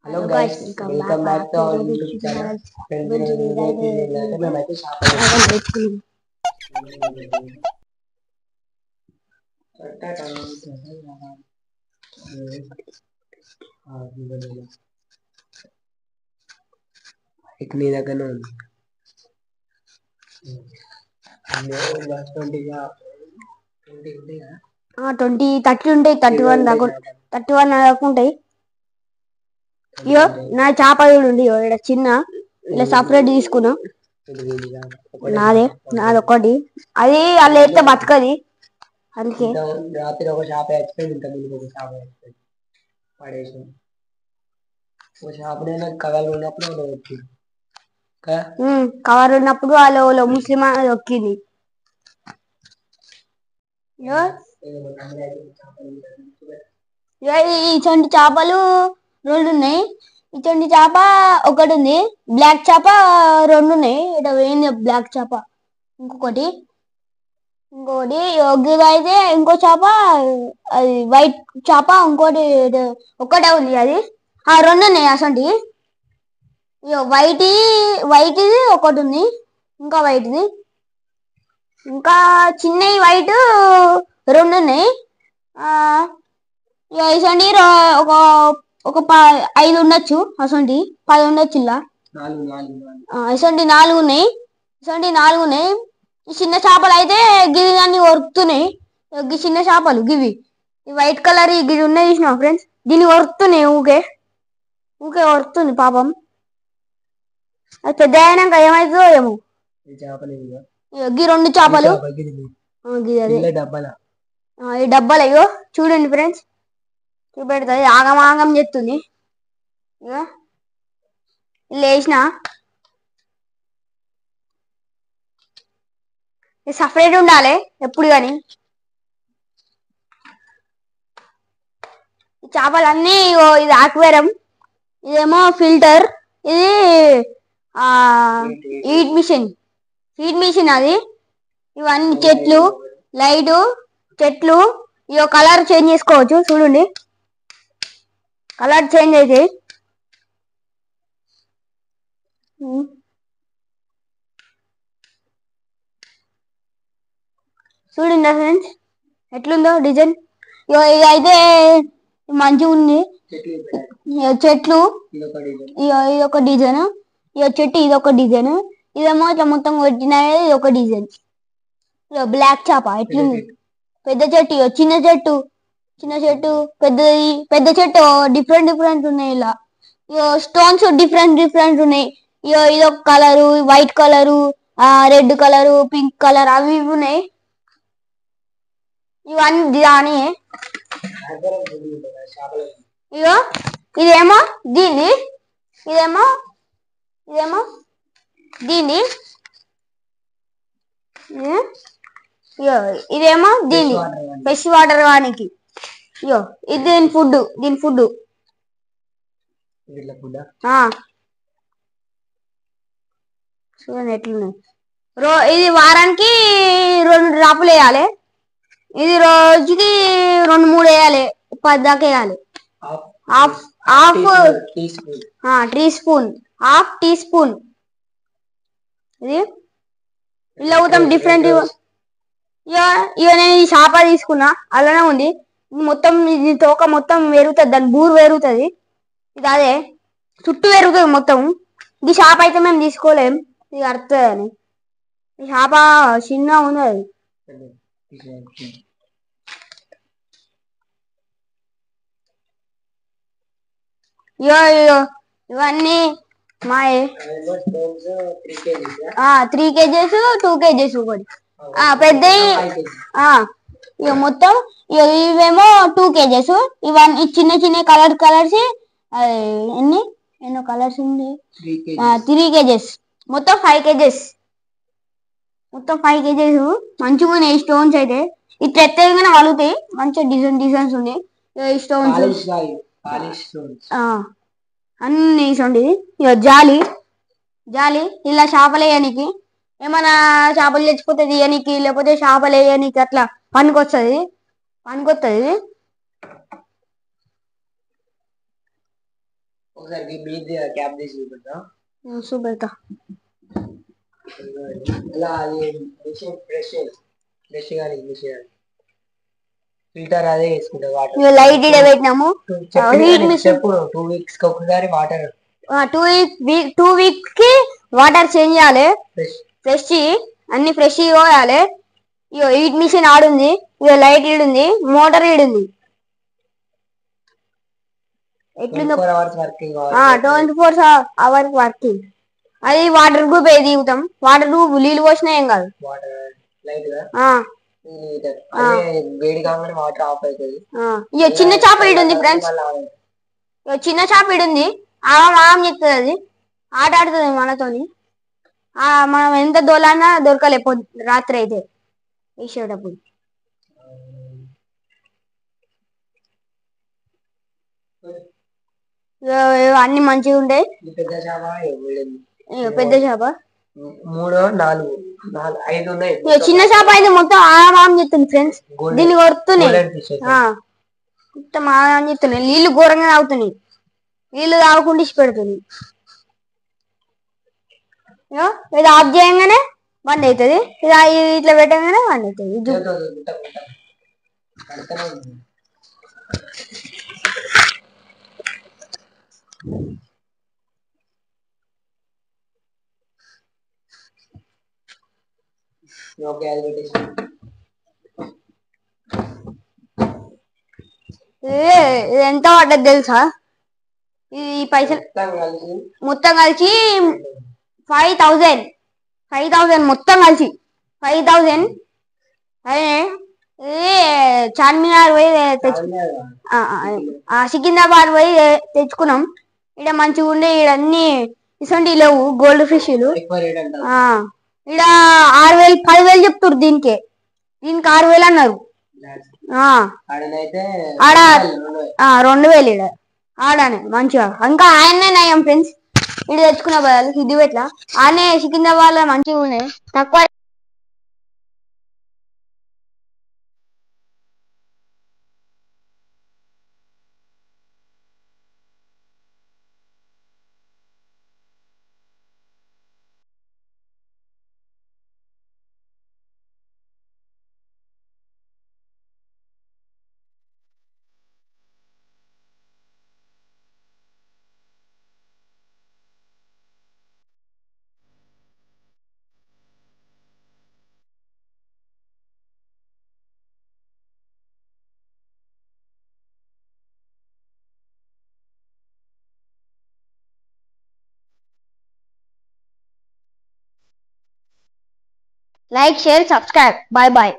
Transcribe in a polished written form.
Hello guys, welcome back to our YouTube channel. Friends, ఈరోజు నేనైతే ఏంటంటే మేమైతే షాప్ నీ దగ్గరనే ఉంది. 20, 30 ఉంటాయి. 31 దాకా 31 దాకా ఉంటాయి. ఇయో నా చేప చూడండి, ఇక్కడ చిన్న ఇలా సపరేట్ తీసుకున్నా. నాది ఒకటి, అది అలా ఎత్తే బతకది, అందుకే రాత్రి ఒక చేప చచ్చిపోయింది. ఇంత ముందు ఒక చేప చచ్చిపోయింది, పడేసి ఒక చేపడైనా కవర్లు ఉన్నప్పుడు వచ్చింది. కవర్ ఉన్నప్పుడు వాళ్ళు ముస్లిం దొక్కింది. ఇటువంటి చేపలు 2 ఉన్నాయి. ఇటువంటి చేప ఒకటి ఉంది. బ్లాక్ చేప 2 ఉన్నాయి. ఇక్కడ వేయింది బ్లాక్ చేప. ఇంకొకటి అయితే ఇంకో చేప, అది వైట్ చేప. ఇంకోటి ఒకటే ఉంది, అది 2 ఉన్నాయి. అసలు వైట్ది ఒకటి ఉంది, ఇంకా వైట్ది, ఇంకా చిన్నవి వైట్ 2 ఉన్నాయి. ఇసండి ఒక 5 ఉండొచ్చు, అసంటి 10 ఉండొచ్చు. ఇలా ఇసంటి 4 ఉన్నాయి. ఈ చిన్న చేపలు అయితే గివి అన్ని వరుకుతున్నాయి. చిన్న చేపలు గివి వైట్ కలర్ గివి ఉన్నాయి చూసినా ఫ్రెండ్స్, దీన్ని వరుకుతున్నాయి. ఊకే వరుకుతుంది పాపం. అది పెద్ద అయినాక ఏమవుతుందో ఏమో. ఈ 2 చేపలు ఈ డబ్బాలు అయ్యో చూడండి ఫ్రెండ్స్, చూపెడుతుంది. ఆగం చేస్తుంది. లేచిన సపరేట్ ఉండాలి ఎప్పుడు కానీ. ఈ చేపలన్నీ ఇది ఆక్వేరియం, ఇదేమో ఫిల్టర్, ఇది హీట్ మిషన్ అది. ఇవన్నీ చెట్లు, లైటు, చెట్లు. ఇవో కలర్ చేంజ్ చేసుకోవచ్చు, చూడండి. కలర్ చేంజ్ అయితే చూడండి ఫ్రెండ్స్ ఎట్లుందో డిజైన్. ఇదైతే మంచిగా ఉంది. చెట్లు ఇదొక డిజైన్, చెట్టు ఇదొక డిజైన్, ఇదేమో ఇట్లా మొత్తం కొట్టిన ఇది ఒక డిజైన్. బ్లాక్ చేప ఎట్లుంది. పెద్ద చెట్టు, చిన్న చెట్టు, పెద్ద చెట్టు డిఫరెంట్ ఉన్నాయి. ఇలా స్టోన్స్ డిఫరెంట్ ఉన్నాయి. ఇదొక colour, white colour, red colour, pink colour, అవి ఇవి ఉన్నాయి. ఇవన్నీ దాని ఇదేమో దీన్ని, ఇదేమో దీన్ని, ఇదేమో దీన్ని ఫ్రెష్ వాటర్ వానికి. ఇది దీని ఫుడ్ చూడండి ఎట్లున్నాయి. ఇది వారానికి 2 డ్రాపులు వేయాలి. ఇది రోజుకి 2-3 వేయాలి, 10 దాకా వేయాలి. హాఫ్ టీ స్పూన్ ఇది ఇలా అవుతాం. డిఫరెంట్ ఇక నేను ఈ చేప తీసుకున్నా, అలానే ఉంది మొత్తం. ఇది తోక మొత్తం పెరుగుతుంది, దాని బూరు పెరుగుతుంది. ఇది అదే చుట్టూ పెరుగుతుంది మొత్తం. ఈ చేప అయితే మేము తీసుకోలేం, ఇది అర్థం అని. ఈ చేప చిన్న ఉన్నది. ఇవన్నీ మాయే. 3 kgs 2 kgs ఒకటి పెద్దవి. మొత్తం ఇవేమో 2 kgs. ఇవన్నీ చిన్న కలర్స్ ఎన్నో కలర్స్ ఉంది. 3 kgs మొత్తం 5 kgs. మంచిగా ఉన్నాయి స్టోన్స్ అయితే. ఇట్లా ఎత్తగానే వలుగుతాయి, మంచిగా డిజైన్స్ ఉన్నాయి. స్టోన్స్ అన్ని చూడండి. జాలి ఇలా చేపలు వేయడానికి, ఏమైనా చేపలు చచ్చిపోతే తీయనికి, లేకపోతే చేపలు వేయడానికి అట్లా పనికొస్తుంది. ఒకసారి మీది క్యాప్ తీసి చూపెడతా. చూపెడతా. ఇలా అది మిషన్ ఫ్రెష్ కానీ మిషన్ ఫిల్టర్ అదే వేసుకుంటా వాటర్. లైట్ ఇడ పెట్టినాము. చెప్పు 2 weeks కి ఒకసారి వాటర్. 2 weeks కి వాటర్ చేంజ్ చేయాలి. ఫ్రెష్ అన్ని ఫ్రెష్ పోయాలి. ఇగో హీట్ మిషన్ ఆడుంది. ఇగో లైట్ ఈడుంది. మోటార్ ఈడుంది. ఎట్లుందో 24 hours వర్కింగ్. అది వాటర్ గ్రూప్ ఏది దిగుతాం. వాటర్ గ్రూప్ నీళ్ళు పోసినా ఏం కాదు. వేడి కాగానే వాటర్ ఆఫ్ అవుతుంది. ఇక చిన్న చేప ఈడుంది ఫ్రెండ్స్. చిన్న చేప ఈడుంది. ఆమె చెప్తుంది. అది ఆట ఆడుతుంది మనతోని. మనం ఎంత దోలానా దొరకలే రాత్రి అయితే వేసేటప్పుడు. అన్ని మంచిగా ఉండే. పెద్ద చేప 3 4 5 ఉన్నాయి. చిన్న చేప అయితే మొత్తం ఆమె చెప్తుంది ఫ్రెండ్స్. దీన్ని కొడుతున్నాయి. మొత్తం ఆమె చెప్తున్నాయి. నీళ్లు ఘోరంగా తాగుతున్నాయి. నీళ్లు తాగకుండా ఇచ్చి పెడుతుంది. ఇది ఆఫ్ చేయంగానే బంద్ అవుతుంది. ఇది ఇట్లా పెట్టగానే బంద్ అవుతుంది. ఇది ఎంత పడ్డది తెలుసా? ఈ పైసలు మొత్తం కలిసి 5,000 మొత్తం కలిసి 5,000. అదే చార్మినార్ పోయి సికింద్రాబాద్ పోయి తెచ్చుకున్నాం. ఇక్కడ మంచిగా ఉండే. ఇక్కడ అన్ని ఇసంటి లేవు. గోల్డ్ ఫిష్లు ఇక్కడ 6,000 10,000 చెప్తారు. దీనికి 6,000 అన్నారు. ఆడ 2,000 ఇడ ఆడనే మంచిగా. ఇంకా ఆయనే నయం ఫ్రెండ్స్. ఇది తెచ్చుకున్న బదులు ఇది పెట్ల ఆనే సికింద్రాబాద్ లో మంచిగా ఉన్నాయి. తక్కువ. Like, share, subscribe. Bye bye.